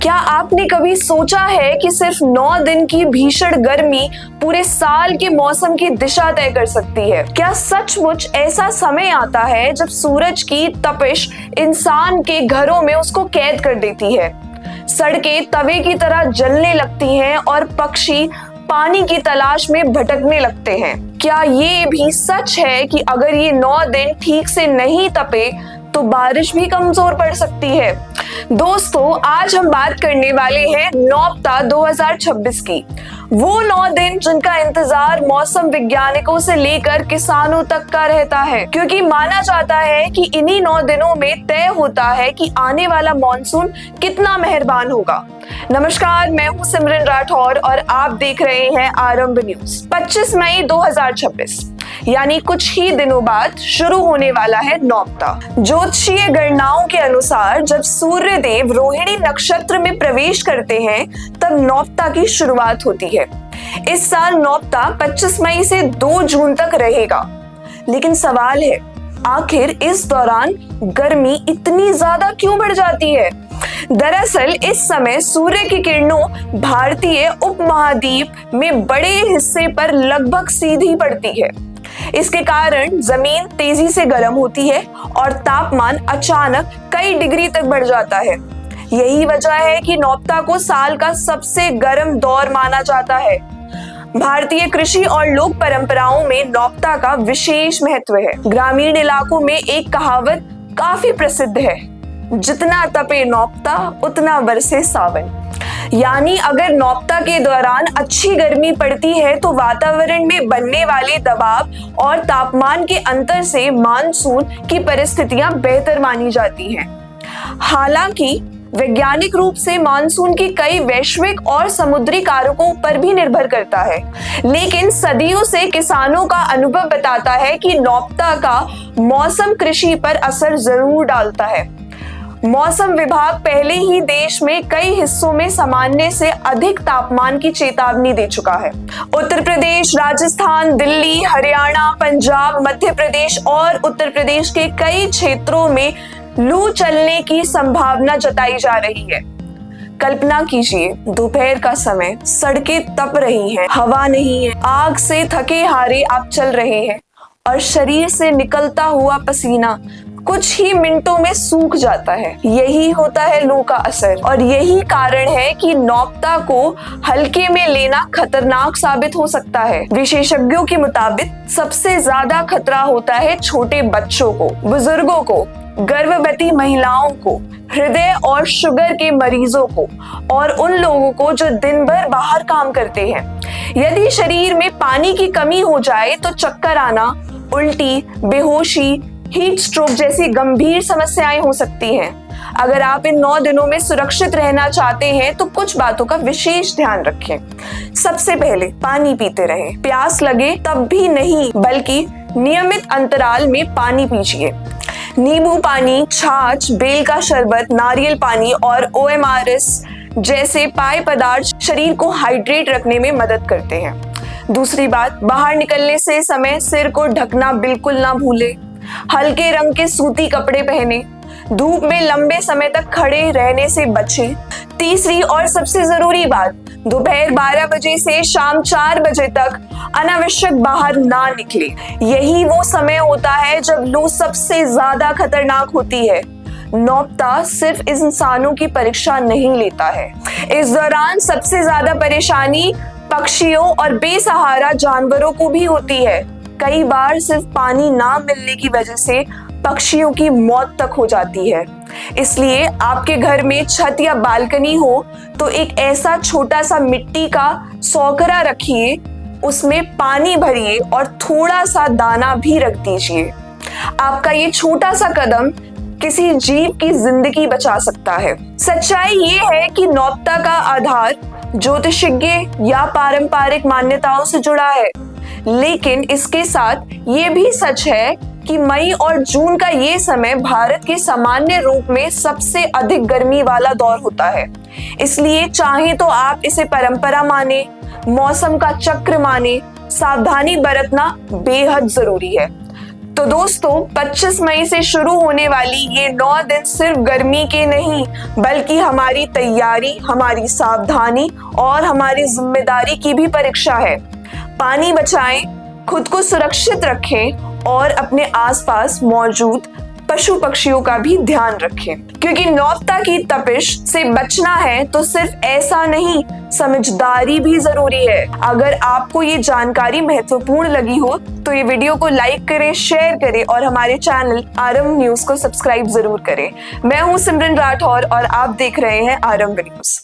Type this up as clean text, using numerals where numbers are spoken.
क्या आपने कभी सोचा है कि सिर्फ 9 दिन की भीषण गर्मी पूरे साल के मौसम की दिशा तय कर सकती है? क्या सचमुच ऐसा समय आता है जब सूरज की तपिश इंसान के घरों में उसको कैद कर देती है, सड़कें तवे की तरह जलने लगती हैं और पक्षी पानी की तलाश में भटकने लगते हैं? क्या ये भी सच है कि अगर ये 9 दिन ठीक से नहीं तपे तो बारिश भी कमजोर पड़ सकती है? दोस्तों, आज हम बात करने वाले हैं नौबता 2026 की। वो 9 दिन जिनका इंतजार मौसम वैज्ञानिकों से लेकर किसानों तक का रहता है, क्योंकि माना जाता है कि इन्हीं 9 दिनों में तय होता है कि आने वाला मॉनसून कितना मेहरबान होगा। नमस्कार, मैं हूं सिमरन राठौर और आप देख रहे हैं आरंभ न्यूज। 25 मई 2026 यानी कुछ ही दिनों बाद शुरू होने वाला है नौबता। ज्योतिषीय गणनाओं के अनुसार जब सूर्य देव रोहिणी नक्षत्र में प्रवेश करते हैं तब नौबता की शुरुआत होती है। इस साल नौबता 25 मई से 2 जून तक रहेगा। लेकिन सवाल है, आखिर इस दौरान गर्मी इतनी ज्यादा क्यों बढ़ जाती है? दरअसल इस समय सूर्य की किरणों भारतीय उपमहाद्वीप में बड़े हिस्से पर लगभग सीधी पड़ती है। इसके कारण जमीन तेजी से गर्म होती है और तापमान अचानक कई डिग्री तक बढ़ जाता है। यही वजह है कि नौबता को साल का सबसे गर्म दौर माना जाता है। भारतीय कृषि और लोक परंपराओं में नौबता का विशेष महत्व है। ग्रामीण इलाकों में एक कहावत काफी प्रसिद्ध है, जितना तपे नौबता उतना बरसे सावन। यानी अगर नौबता के दौरान अच्छी गर्मी पड़ती है तो वातावरण में बनने वाले दबाव और तापमान के अंतर से मानसून की परिस्थितियां बेहतर मानी जाती हैं। हालांकि वैज्ञानिक रूप से मानसून की कई वैश्विक और समुद्री कारकों पर भी निर्भर करता है, लेकिन सदियों से किसानों का अनुभव बताता है कि नौबता का मौसम कृषि पर असर जरूर डालता है। मौसम विभाग पहले ही देश में कई हिस्सों में सामान्य से अधिक तापमान की चेतावनी दे चुका है। उत्तर प्रदेश, राजस्थान, दिल्ली, हरियाणा, पंजाब, मध्य प्रदेश और उत्तर प्रदेश के कई क्षेत्रों में लू चलने की संभावना जताई जा रही है। कल्पना कीजिए, दोपहर का समय, सड़कें तप रही हैं, हवा नहीं है, आग से थके हारे आप चल रहे हैं और शरीर से निकलता हुआ पसीना कुछ ही मिनटों में सूख जाता है। यही होता है लू का असर और यही कारण है कि नौबता को हल्के में लेना खतरनाक साबित हो सकता है। विशेषज्ञों के मुताबिक सबसे ज्यादा खतरा होता है छोटे बच्चों को, बुजुर्गों को, गर्भवती महिलाओं को, हृदय और शुगर के मरीजों को और उन लोगों को जो दिन भर बाहर काम करते हैं। यदि शरीर में पानी की कमी हो जाए तो चक्कर आना, उल्टी, बेहोशी, हीट स्ट्रोक जैसी गंभीर समस्याएं हो सकती हैं। अगर आप इन 9 दिनों में सुरक्षित रहना चाहते हैं तो कुछ बातों का विशेष ध्यान रखें। सबसे पहले पानी पीते रहें। प्यास लगे तब भी नहीं, बल्कि नियमित अंतराल में पानी पीजिए। नींबू पानी, छाछ, बेल का शरबत, नारियल पानी और OMRS जैसे पेय पदार्थ शरीर को हाइड्रेट रखने में मदद करते हैं। दूसरी बात, बाहर निकलने से समय सिर को ढकना बिल्कुल ना भूले। हल्के रंग के सूती कपड़े पहने। धूप में लंबे समय तक खड़े रहने से बचें। तीसरी और सबसे जरूरी बात, दोपहर 12 बजे से शाम 4 बजे तक अनावश्यक बाहर ना निकले। यही वो समय होता है जब लू सबसे ज्यादा खतरनाक होती है। नौबता सिर्फ इंसानों की परीक्षा नहीं लेता है। इस दौरान सबसे ज्यादा परेशानी पक्षियों और बेसहारा जानवरों को भी होती है। कई बार सिर्फ पानी ना मिलने की वजह से पक्षियों की मौत तक हो जाती है। इसलिए आपके घर में छत या बालकनी हो तो एक ऐसा छोटा सा मिट्टी का सौकरा रखिए, उसमें पानी भरिए और थोड़ा सा दाना भी रख दीजिए। आपका ये छोटा सा कदम किसी जीव की जिंदगी बचा सकता है। सच्चाई ये है कि नौबता का आधार ज्योतिषज्ञ या पारंपरिक मान्यताओं से जुड़ा है, लेकिन इसके साथ ये भी सच है कि मई और जून का ये समय भारत के सामान्य रूप में सबसे अधिक गर्मी वाला दौर होता है। इसलिए चाहे तो आप इसे परंपरा माने, मौसम का चक्र माने, सावधानी बरतना बेहद जरूरी है। तो दोस्तों 25 मई से शुरू होने वाली ये 9 दिन सिर्फ गर्मी के नहीं बल्कि हमारी तैयारी, हमारी सावधानी और हमारी जिम्मेदारी की भी परीक्षा है। पानी बचाएं, खुद को सुरक्षित रखें और अपने आसपास मौजूद पशु पक्षियों का भी ध्यान रखें, क्योंकि नौबता की तपिश से बचना है तो सिर्फ ऐसा नहीं, समझदारी भी जरूरी है। अगर आपको ये जानकारी महत्वपूर्ण लगी हो तो ये वीडियो को लाइक करें, शेयर करें और हमारे चैनल आरंभ न्यूज को सब्सक्राइब जरूर करें। मैं हूं सिमरन राठौर और आप देख रहे हैं आरंभ न्यूज।